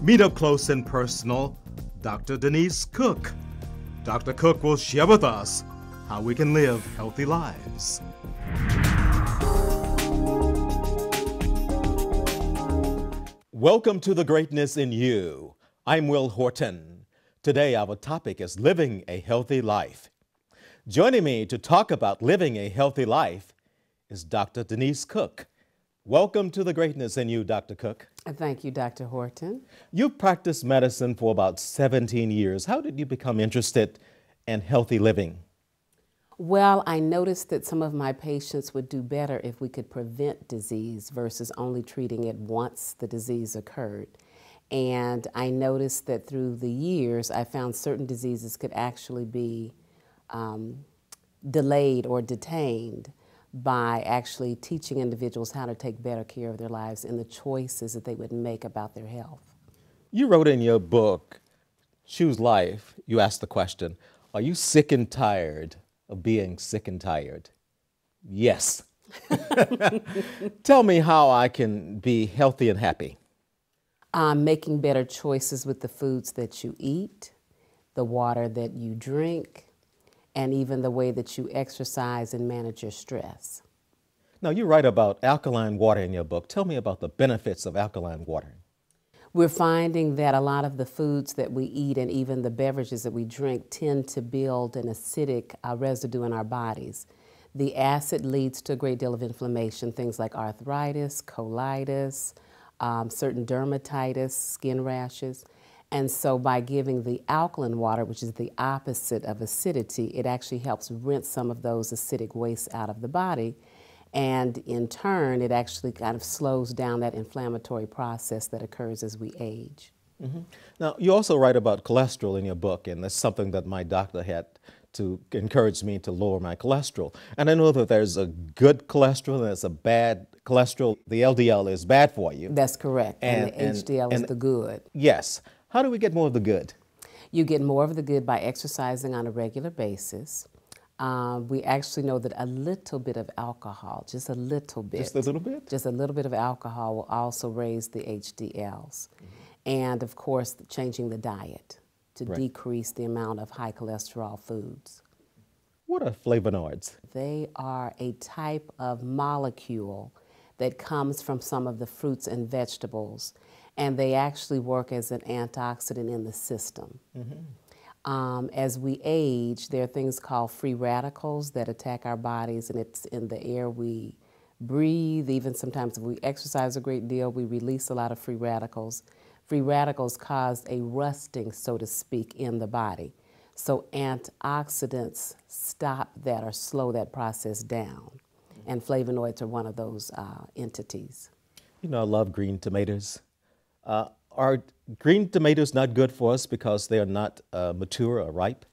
Meet up close and personal, Dr. Denice Cook. Dr. Cook will share with us how we can live healthy lives. Welcome to The Greatness in You. I'm Will Horton. Today our topic is living a healthy life. Joining me to talk about living a healthy life is Dr. Denice Cook. Welcome to The Greatness in You, Dr. Cook. Thank you, Dr. Horton. You've practiced medicine for about 17 years. How did you become interested in healthy living? Well, I noticed that some of my patients would do better if we could prevent disease versus only treating it once the disease occurred. And I noticed that through the years, I found certain diseases could actually be delayed or detained by actually teaching individuals how to take better care of their lives and the choices that they would make about their health. You wrote in your book, Choose Life, you asked the question, are you sick and tired of being sick and tired? Yes. Tell me how I can be healthy and happy. Making better choices with the foods that you eat, the water that you drink, and even the way that you exercise and manage your stress. Now, you write about alkaline water in your book. Tell me about the benefits of alkaline water. We're finding that a lot of the foods that we eat and even the beverages that we drink tend to build an acidic residue in our bodies. The acid leads to a great deal of inflammation, things like arthritis, colitis, certain dermatitis, skin rashes. And so by giving the alkaline water, which is the opposite of acidity, it actually helps rinse some of those acidic wastes out of the body. And in turn, it actually kind of slows down that inflammatory process that occurs as we age. Mm-hmm. Now, you also write about cholesterol in your book, and that's something that my doctor had to encourage me to lower my cholesterol. And I know that there's a good cholesterol and there's a bad cholesterol. The LDL is bad for you. That's correct, and the HDL is the good. Yes. How do we get more of the good? You get more of the good by exercising on a regular basis. We actually know that a little bit of alcohol, just a little bit. Just a little bit? Just a little bit of alcohol will also raise the HDLs. Mm-hmm. And of course, changing the diet to decrease the amount of high cholesterol foods. What are flavonoids? They are a type of molecule that comes from some of the fruits and vegetables, and they actually work as an antioxidant in the system. Mm-hmm. As we age, there are things called free radicals that attack our bodies, and it's in the air we breathe. Even sometimes if we exercise a great deal, we release a lot of free radicals. Free radicals cause a rusting, so to speak, in the body. So antioxidants stop that or slow that process down. And flavonoids are one of those entities. You know, I love green tomatoes. Are green tomatoes not good for us because they are not mature or ripe?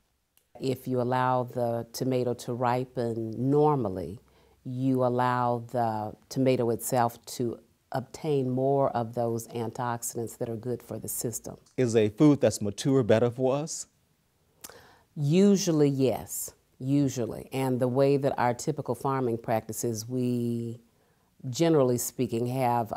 If you allow the tomato to ripen normally, you allow the tomato itself to obtain more of those antioxidants that are good for the system. Is a food that's mature better for us? Usually, yes. Usually. And the way that our typical farming practices, we, generally speaking, have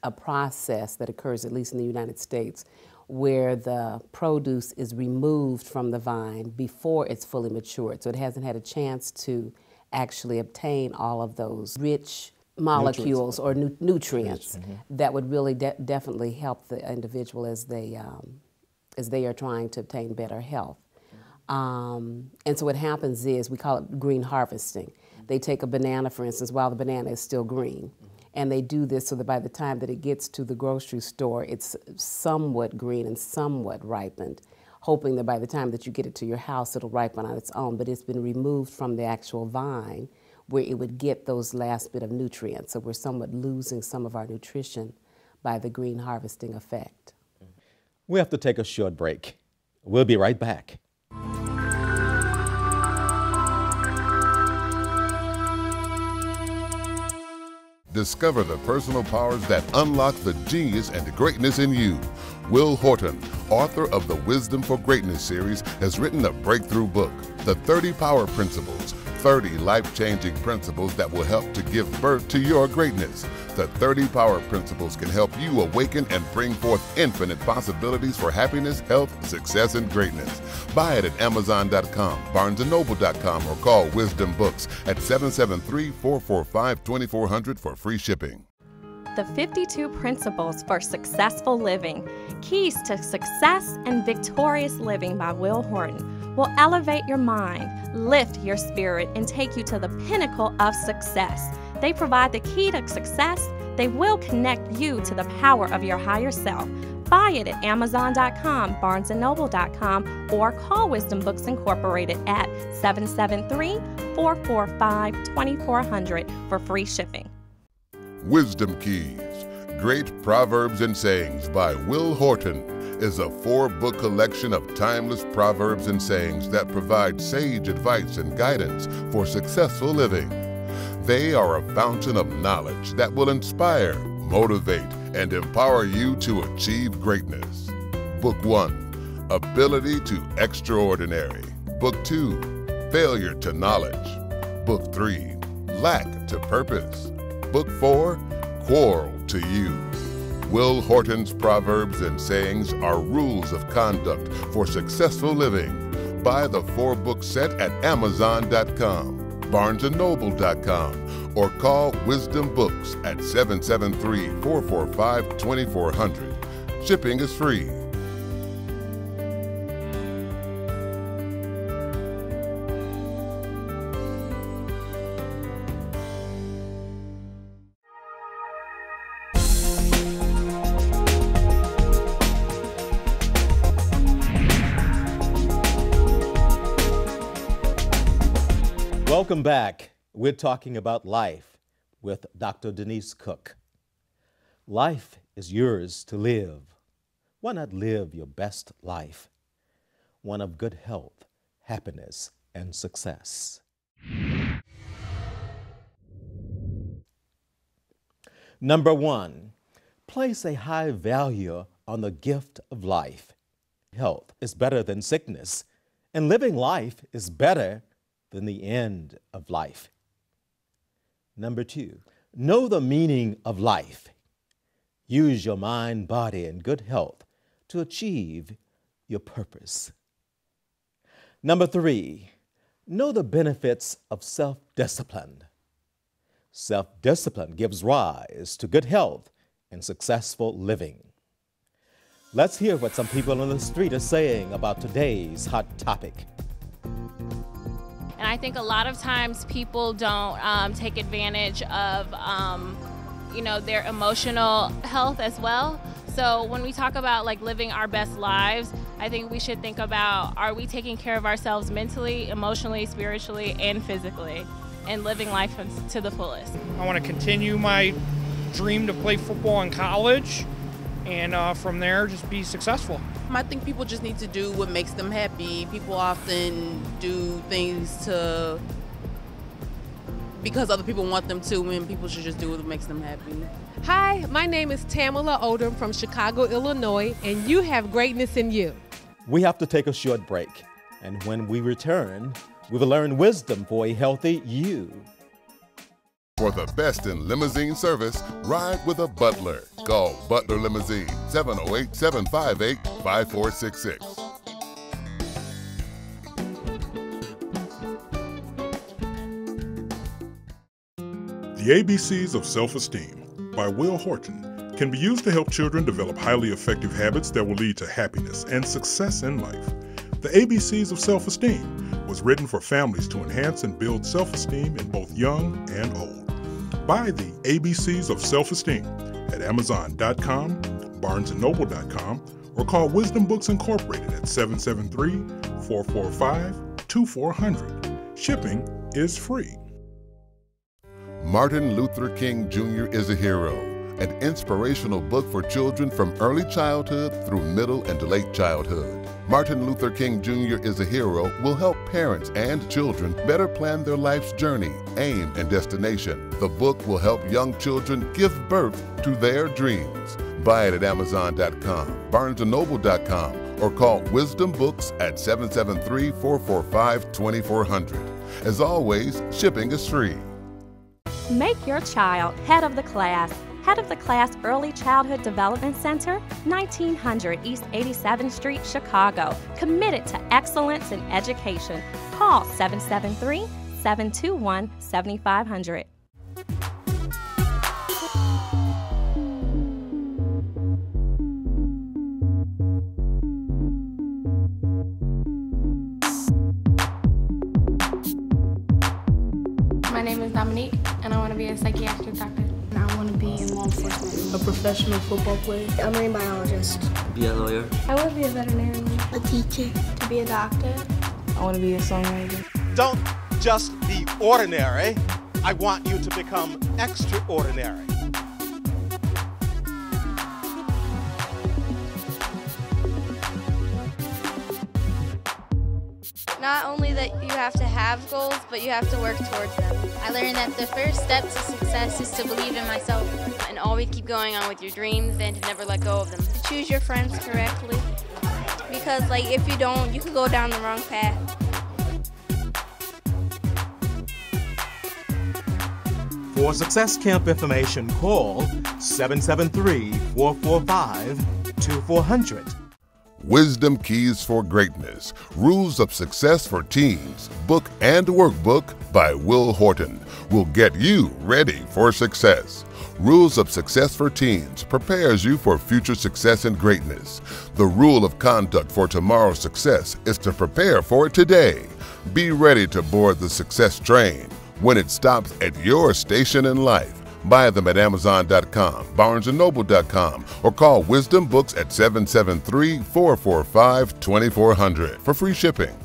a process that occurs, at least in the United States, where the produce is removed from the vine before it's fully matured. So it hasn't had a chance to actually obtain all of those rich molecules or nutrients that would really definitely help the individual as they are trying to obtain better health. And so what happens is, we call it green harvesting. They take a banana, for instance, while the banana is still green. And they do this so that by the time that it gets to the grocery store, it's somewhat green and somewhat ripened, hoping that by the time that you get it to your house, it'll ripen on its own. But it's been removed from the actual vine where it would get those last bit of nutrients. So we're somewhat losing some of our nutrition by the green harvesting effect. We have to take a short break. We'll be right back. Discover the personal powers that unlock the genius and greatness in you. Will Horton, author of the Wisdom for Greatness series, has written a breakthrough book, The 30 Power Principles 30 life-changing principles that will help to give birth to your greatness. The 30 Power Principles can help you awaken and bring forth infinite possibilities for happiness, health, success, and greatness. Buy it at Amazon.com, BarnesandNoble.com, or call Wisdom Books at 773-445-2400 for free shipping. The 52 Principles for Successful Living, Keys to Success and Victorious Living by Will Horton will elevate your mind, lift your spirit, and take you to the pinnacle of success. They provide the key to success. They will connect you to the power of your higher self. Buy it at Amazon.com, BarnesandNoble.com, or call Wisdom Books Incorporated at 773-445-2400 for free shipping. Wisdom Keys, Great Proverbs and Sayings by Will Horton is a 4-book collection of timeless proverbs and sayings that provide sage advice and guidance for successful living. They are a fountain of knowledge that will inspire, motivate, and empower you to achieve greatness. Book 1, Ability to Extraordinary. Book 2, Failure to Knowledge. Book 3, Lack to Purpose. Book 4, Quarrel to Use. Will Horton's Proverbs and Sayings are rules of conduct for successful living. Buy the 4-book set at Amazon.com, BarnesandNoble.com, or call Wisdom Books at 773-445-2400. Shipping is free. Welcome back. We're talking about life with Dr. Denice Cook. Life is yours to live. Why not live your best life? One of good health, happiness, and success. Number 1, place a high value on the gift of life. Health is better than sickness, and living life is better than the end of life. Number 2, know the meaning of life. Use your mind, body, and good health to achieve your purpose. Number 3, know the benefits of self-discipline. Self-discipline gives rise to good health and successful living. Let's hear what some people on the street are saying about today's hot topic. And I think a lot of times people don't take advantage of, their emotional health as well. So when we talk about like living our best lives, I think we should think about, are we taking care of ourselves mentally, emotionally, spiritually, and physically, and living life to the fullest. I want to continue my dream to play football in college, and from there just be successful. I think people just need to do what makes them happy. People often do things because other people want them to, and people should just do what makes them happy. Hi, my name is Tamala Odom from Chicago, Illinois, and you have greatness in you. We have to take a short break, and when we return, we will learn wisdom for a healthy you. For the best in limousine service, ride with a Butler. Call Butler Limousine, 708-758-5466. The ABCs of Self-Esteem by Will Horton can be used to help children develop highly effective habits that will lead to happiness and success in life. The ABCs of Self-Esteem was written for families to enhance and build self-esteem in both young and old. Buy the ABCs of Self-Esteem at Amazon.com, BarnesandNoble.com, or call Wisdom Books Incorporated at 773-445-2400. Shipping is free. Martin Luther King Jr. is a Hero, an inspirational book for children from early childhood through middle and late childhood. Martin Luther King Jr. is a Hero will help parents and children better plan their life's journey, aim, and destination. The book will help young children give birth to their dreams. Buy it at Amazon.com, BarnesandNoble.com, or call Wisdom Books at 773-445-2400. As always, shipping is free. Make your child head of the class. Head of the Class Early Childhood Development Center, 1900 East 87th Street, Chicago. Committed to excellence in education. Call 773-721-7500. My name is Dominique, and I want to be a psychiatric doctor. I want to be in law enforcement, a professional football player, a marine biologist, be a lawyer. I want to be a veterinarian, a teacher, to be a doctor. I want to be a songwriter. Don't just be ordinary. I want you to become extraordinary. Not only that you have to have goals, but you have to work towards them. I learned that the first step to success is to believe in myself and always keep going on with your dreams and to never let go of them. To choose your friends correctly, because if you don't, you could go down the wrong path. For Success Camp information, call 773-445-2400. Wisdom Keys for Greatness, Rules of Success for Teens, book and workbook by Will Horton will get you ready for success. Rules of Success for Teens prepares you for future success and greatness. The rule of conduct for tomorrow's success is to prepare for it today. Be ready to board the success train when it stops at your station in life. Buy them at Amazon.com, BarnesandNoble.com, or call Wisdom Books at 773-445-2400 for free shipping.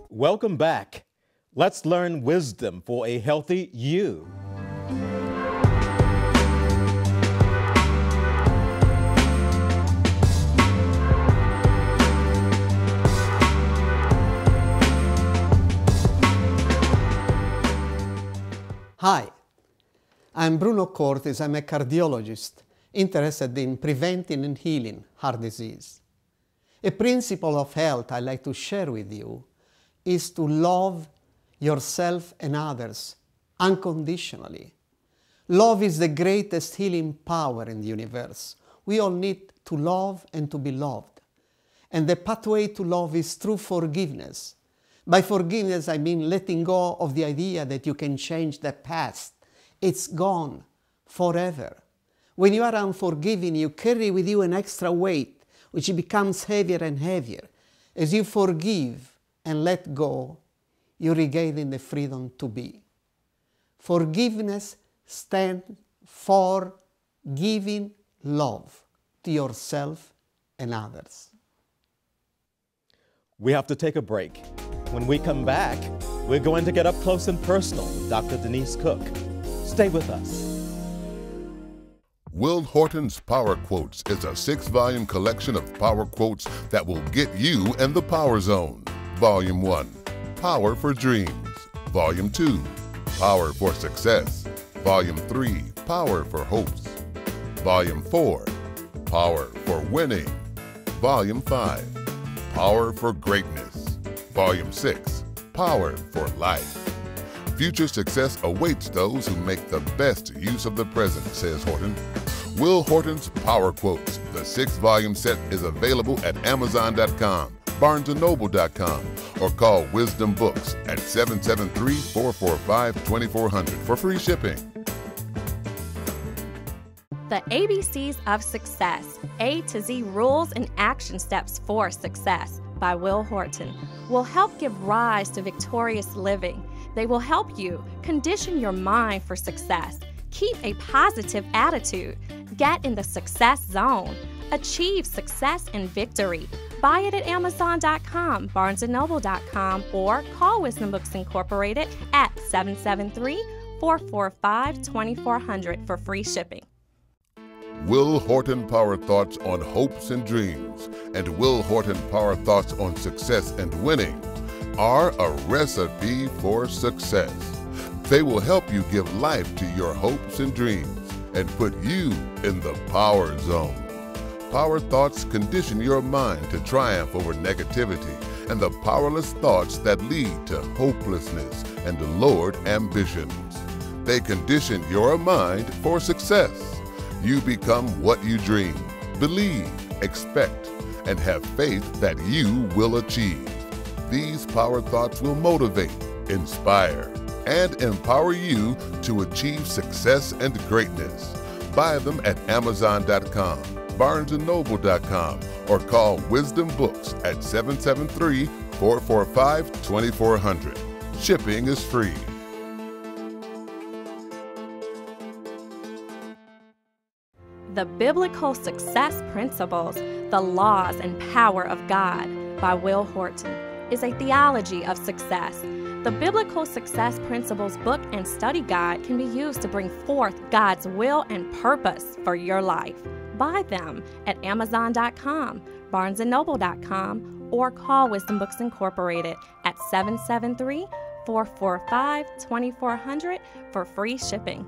Welcome back. Let's learn wisdom for a healthy you. Hi, I'm Bruno Cortes. I'm a cardiologist interested in preventing and healing heart disease. A principle of health I'd like to share with you is to love yourself and others unconditionally. Love is the greatest healing power in the universe. We all need to love and to be loved. And the pathway to love is through forgiveness. By forgiveness, I mean letting go of the idea that you can change the past. It's gone forever. When you are unforgiving, you carry with you an extra weight, which becomes heavier and heavier. As you forgive and let go, you regain the freedom to be. Forgiveness stands for giving love to yourself and others. We have to take a break. When we come back, we're going to get up close and personal with Dr. Denice Cook. Stay with us. Will Horton's Power Quotes is a 6-volume collection of power quotes that will get you in the power zone. Volume 1, Power for Dreams. Volume 2, Power for Success. Volume 3, Power for Hopes. Volume 4, Power for Winning. Volume 5, Power for Greatness. Volume 6, Power for Life. Future success awaits those who make the best use of the present, says Horton. Will Horton's Power Quotes, the 6-volume set, is available at Amazon.com, BarnesandNoble.com, or call Wisdom Books at 773-445-2400 for free shipping. The ABCs of Success, A to Z Rules and Action Steps for Success by Will Horton will help give rise to victorious living. They will help you condition your mind for success, keep a positive attitude, get in the success zone, achieve success and victory. Buy it at Amazon.com, BarnesandNoble.com, or call Wisdom Books Incorporated at 773-445-2400 for free shipping. Will Horton Power Thoughts on Hopes and Dreams and Will Horton Power Thoughts on Success and Winning are a recipe for success. They will help you give life to your hopes and dreams and put you in the power zone. power thoughts condition your mind to triumph over negativity and the powerless thoughts that lead to hopelessness and lowered ambitions. They condition your mind for success. You become what you dream, believe, expect, and have faith that you will achieve. These power thoughts will motivate, inspire, and empower you to achieve success and greatness. Buy them at Amazon.com, BarnesandNoble.com, or call Wisdom Books at 773-445-2400. Shipping is free. The Biblical Success Principles, The Laws and Power of God by Will Horton is a theology of success. The Biblical Success Principles book and study guide can be used to bring forth God's will and purpose for your life. Buy them at Amazon.com, BarnesandNoble.com, or call Wisdom Books Incorporated at 773-445-2400 for free shipping.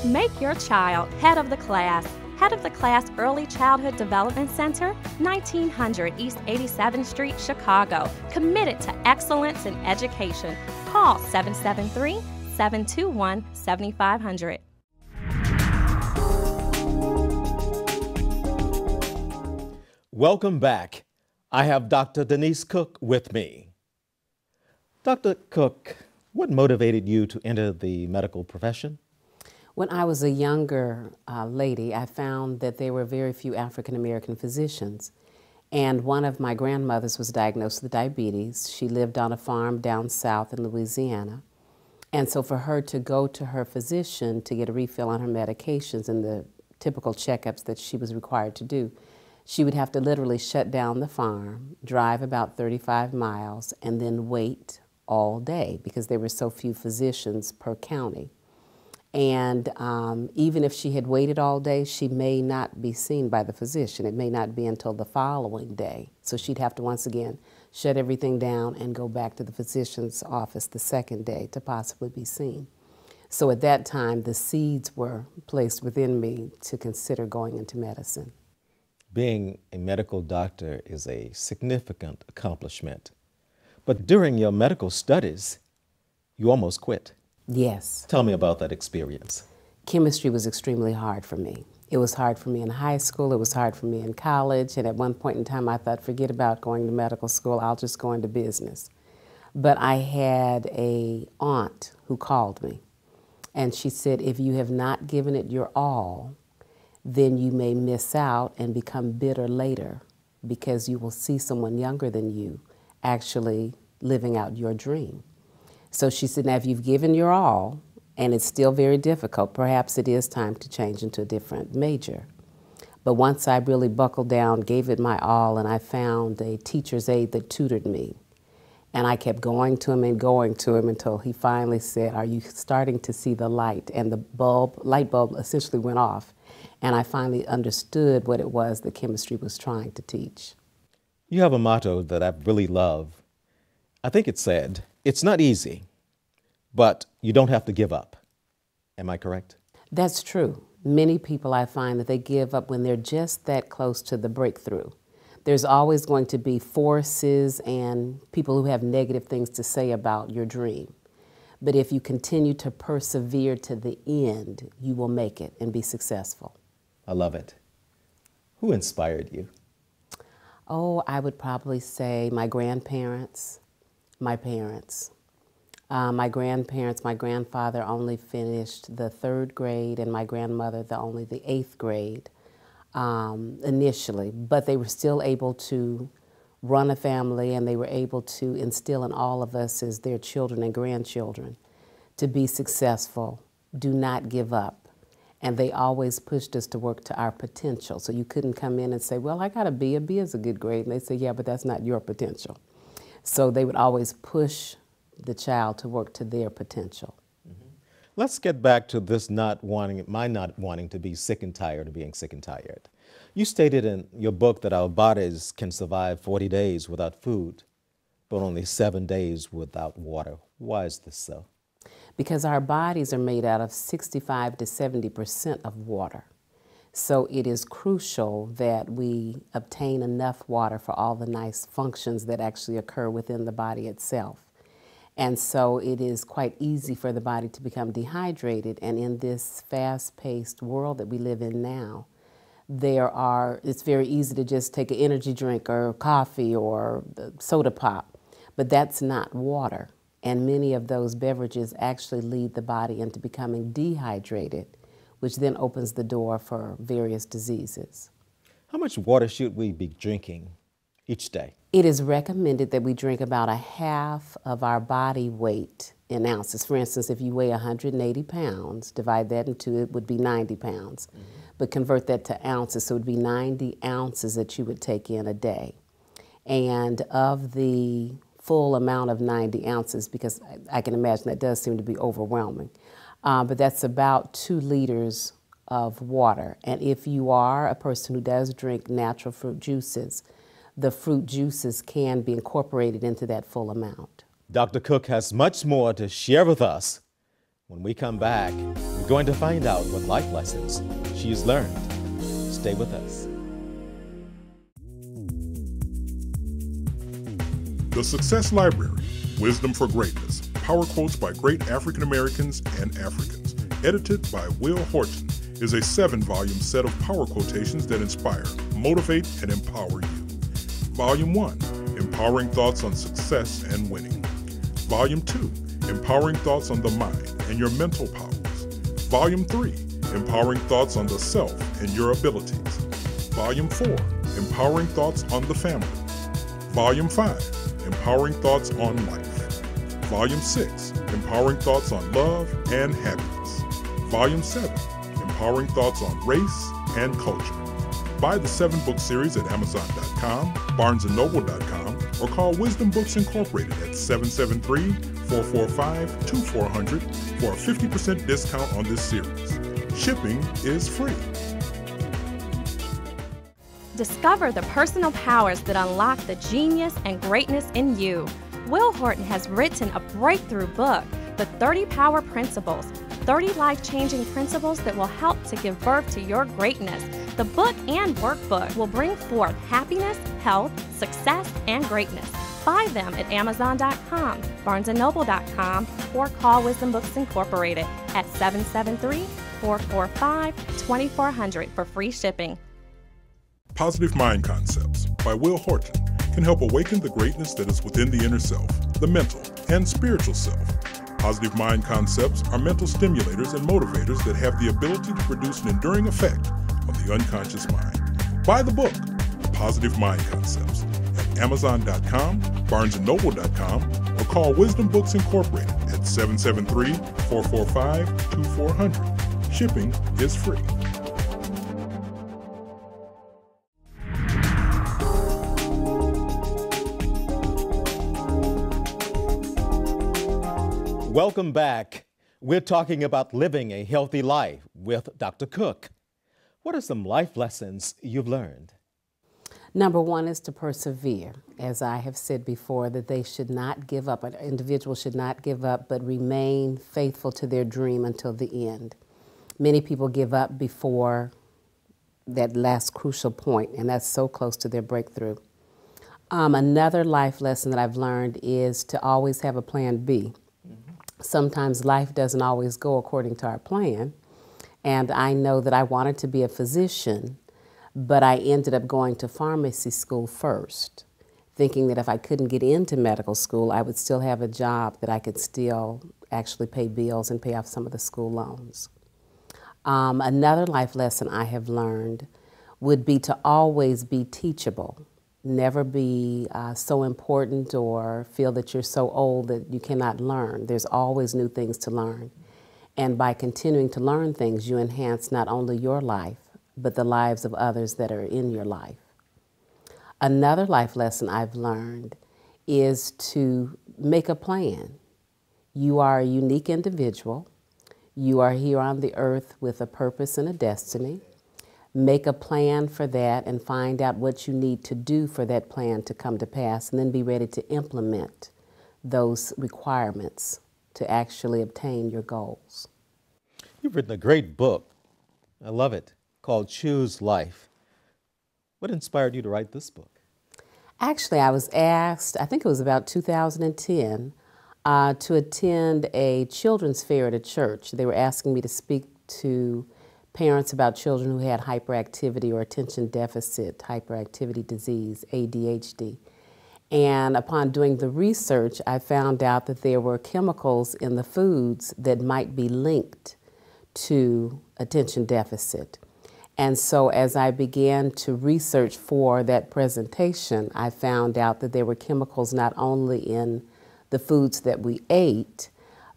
Make your child head of the class. Head of the Class Early Childhood Development Center, 1900 East 87th Street, Chicago. Committed to excellence in education. Call 773-721-7500. Welcome back. I have Dr. Denice Cook with me. Dr. Cook, what motivated you to enter the medical profession? When I was a younger lady, I found that there were very few African-American physicians. And one of my grandmothers was diagnosed with diabetes. She lived on a farm down south in Louisiana. And so for her to go to her physician to get a refill on her medications and the typical checkups that she was required to do, she would have to literally shut down the farm, drive about 35 miles, and then wait all day because there were so few physicians per county. And even if she had waited all day, she may not be seen by the physician. It may not be until the following day. So she'd have to once again shut everything down and go back to the physician's office the second day to possibly be seen. So at that time, the seeds were placed within me to consider going into medicine. Being a medical doctor is a significant accomplishment. But during your medical studies, you almost quit. Yes. Tell me about that experience. Chemistry was extremely hard for me. It was hard for me in high school, it was hard for me in college, and at one point in time I thought, forget about going to medical school, I'll just go into business. But I had an aunt who called me, and she said, if you have not given it your all, then you may miss out and become bitter later because you will see someone younger than you actually living out your dream. So she said, now if you've given your all, and it's still very difficult, perhaps it is time to change into a different major. But once I really buckled down, gave it my all, and I found a teacher's aide that tutored me, and I kept going to him until he finally said, are you starting to see the light? And the light bulb essentially went off, and I finally understood what it was that chemistry was trying to teach. You have a motto that I really love. I think it said, it's not easy, but you don't have to give up. Am I correct? That's true. Many people, I find that they give up when they're just that close to the breakthrough. There's always going to be forces and people who have negative things to say about your dream. But if you continue to persevere to the end, you will make it and be successful. I love it. Who inspired you? Oh, I would probably say my grandparents. My parents. My grandparents, my grandfather only finished the 3rd grade and my grandmother only the 8th grade initially, but they were still able to run a family and they were able to instill in all of us as their children and grandchildren to be successful, do not give up. And they always pushed us to work to our potential. So you couldn't come in and say, well, I got a B. A B is a good grade. And they say, yeah, but that's not your potential. So they would always push the child to work to their potential. Mm-hmm. Let's get back to this not wanting to be sick and tired of being sick and tired. You stated in your book that our bodies can survive 40 days without food, but only 7 days without water. Why is this so? Because our bodies are made out of 65 to 70% of water. So it is crucial that we obtain enough water for all the nice functions that actually occur within the body itself. And so it is quite easy for the body to become dehydrated. And in this fast-paced world that we live in now, it's very easy to just take an energy drink or coffee or soda pop, but that's not water. And many of those beverages actually lead the body into becoming dehydrated, which then opens the door for various diseases. How much water should we be drinking each day? It is recommended that we drink about a half of our body weight in ounces. For instance, if you weigh 180 pounds, divide that in two, it would be 90 pounds. Mm-hmm. But convert that to ounces, so it would be 90 ounces that you would take in a day. And of the full amount of 90 ounces, because I can imagine that does seem to be overwhelming, but that's about 2 liters of water. And if you are a person who does drink natural fruit juices, the fruit juices can be incorporated into that full amount. Dr. Cook has much more to share with us. When we come back, we're going to find out what life lessons she's learned. Stay with us. The Success Library, Wisdom for Greatness, Power Quotes by Great African Americans and Africans, edited by Will Horton, is a 7-volume set of power quotations that inspire, motivate, and empower you. Volume 1, Empowering Thoughts on Success and Winning. Volume 2, Empowering Thoughts on the Mind and Your Mental Powers. Volume 3, Empowering Thoughts on the Self and Your Abilities. Volume 4, Empowering Thoughts on the Family. Volume 5, Empowering Thoughts on Life. Volume 6, Empowering Thoughts on Love and Happiness. Volume 7, Empowering Thoughts on Race and Culture. Buy the 7-book series at Amazon.com, BarnesandNoble.com, or call Wisdom Books Incorporated at 773-445-2400 for a 50% discount on this series. Shipping is free. Discover the personal powers that unlock the genius and greatness in you. Will Horton has written a breakthrough book, The 30 Power Principles, 30 life-changing principles that will help to give birth to your greatness. The book and workbook will bring forth happiness, health, success, and greatness. Buy them at Amazon.com, BarnesandNoble.com, or call Wisdom Books Incorporated at 773-445-2400 for free shipping. Positive Mind Concepts by Will Horton can help awaken the greatness that is within the inner self, the mental and spiritual self. Positive Mind Concepts are mental stimulators and motivators that have the ability to produce an enduring effect on the unconscious mind. Buy the book, Positive Mind Concepts, at Amazon.com, BarnesandNoble.com, or call Wisdom Books Incorporated at 773-445-2400. Shipping is free. Welcome back. We're talking about living a healthy life with Dr. Cook. What are some life lessons you've learned? Number 1 is to persevere. As I have said before, that they should not give up. An individual should not give up, but remain faithful to their dream until the end. Many people give up before that last crucial point, and that's so close to their breakthrough. Another life lesson that I've learned is to always have a plan B. Sometimes life doesn't always go according to our plan. And I know that I wanted to be a physician, but I ended up going to pharmacy school first, thinking that if I couldn't get into medical school, I would still have a job that I could still actually pay bills and pay off some of the school loans. Another life lesson I have learned would be to always be teachable. Never be so important or feel that you're so old that you cannot learn. There's always new things to learn. And by continuing to learn things, you enhance not only your life, but the lives of others that are in your life. Another life lesson I've learned is to make a plan. You are a unique individual. You are here on the earth with a purpose and a destiny. Make a plan for that and find out what you need to do for that plan to come to pass, and then be ready to implement those requirements to actually obtain your goals. You've written a great book. I love it. called Choose Life. What inspired you to write this book? Actually, I was asked, I think it was about 2010, to attend a children's fair at a church. They were asking me to speak to parents about children who had hyperactivity or attention deficit hyperactivity disease, ADHD. And upon doing the research, I found out that there were chemicals in the foods that might be linked to attention deficit. And so as I began to research for that presentation, I found out that there were chemicals not only in the foods that we ate,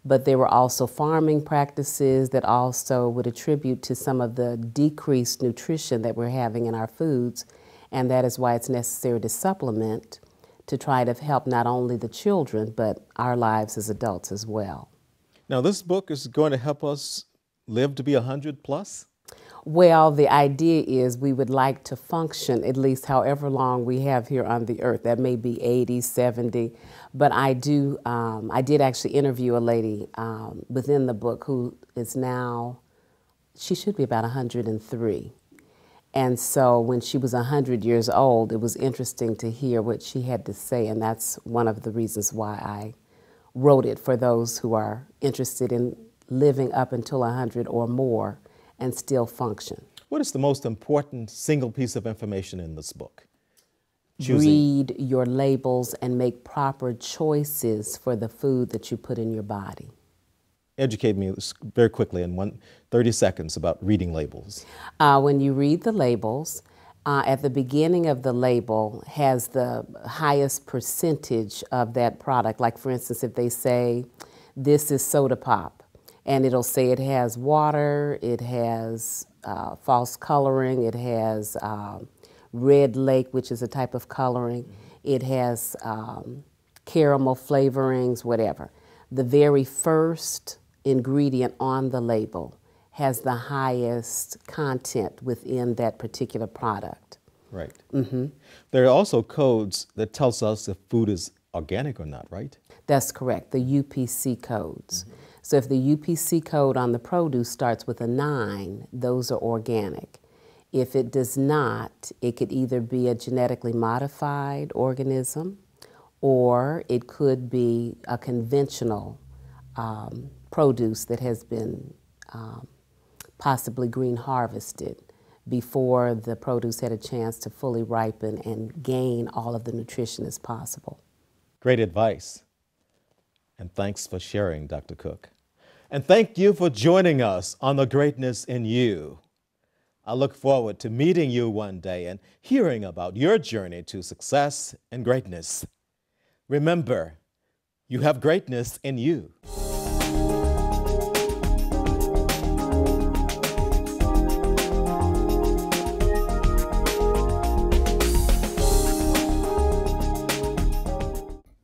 but there were also farming practices that also would attribute to some of the decreased nutrition that we're having in our foods, and that is why it's necessary to supplement to try to help not only the children, but our lives as adults as well. Now, this book is going to help us live to be 100 plus? Well, the idea is we would like to function at least however long we have here on the earth. That may be 80, 70, but I did actually interview a lady within the book who is now, she should be about 103. And so when she was 100 years old, it was interesting to hear what she had to say, and that's one of the reasons why I wrote it, for those who are interested in living up until 100 or more and still function. What is the most important single piece of information in this book? Read your labels and make proper choices for the food that you put in your body. Educate me very quickly in 30 seconds about reading labels. When you read the labels, at the beginning of the label has the highest percentage of that product. Like for instance, if they say, this is soda pop, and it'll say it has water, it has false coloring, it has red lake, which is a type of coloring, it has caramel flavorings, whatever. The very first ingredient on the label has the highest content within that particular product. Right. Mm-hmm. There are also codes that tells us if food is organic or not, right? That's correct, the UPC codes. Mm-hmm. So if the UPC code on the produce starts with a 9, those are organic. If it does not, it could either be a genetically modified organism, or it could be a conventional produce that has been possibly green harvested before the produce had a chance to fully ripen and gain all of the nutrition as possible. Great advice. And thanks for sharing, Dr. Cook. And thank you for joining us on The Greatness in You. I look forward to meeting you one day and hearing about your journey to success and greatness. Remember, you have greatness in you.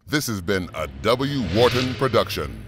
This has been a W. Horton production.